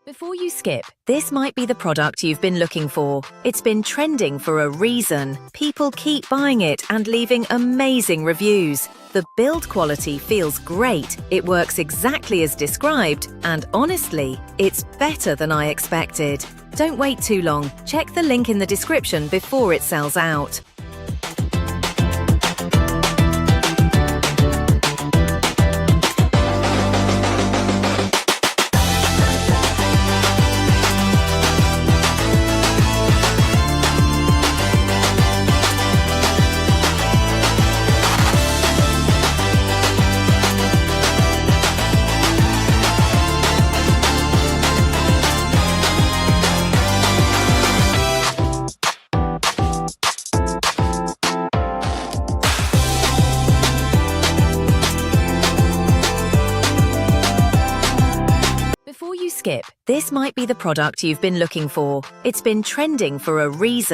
Before you skip, this might be the product you've been looking for. It's been trending for a reason. People keep buying it and leaving amazing reviews. The build quality feels great, it works exactly as described, and honestly, it's better than I expected. Don't wait too long. Check the link in the description before it sells out. Before you skip, this might be the product you've been looking for. It's been trending for a reason.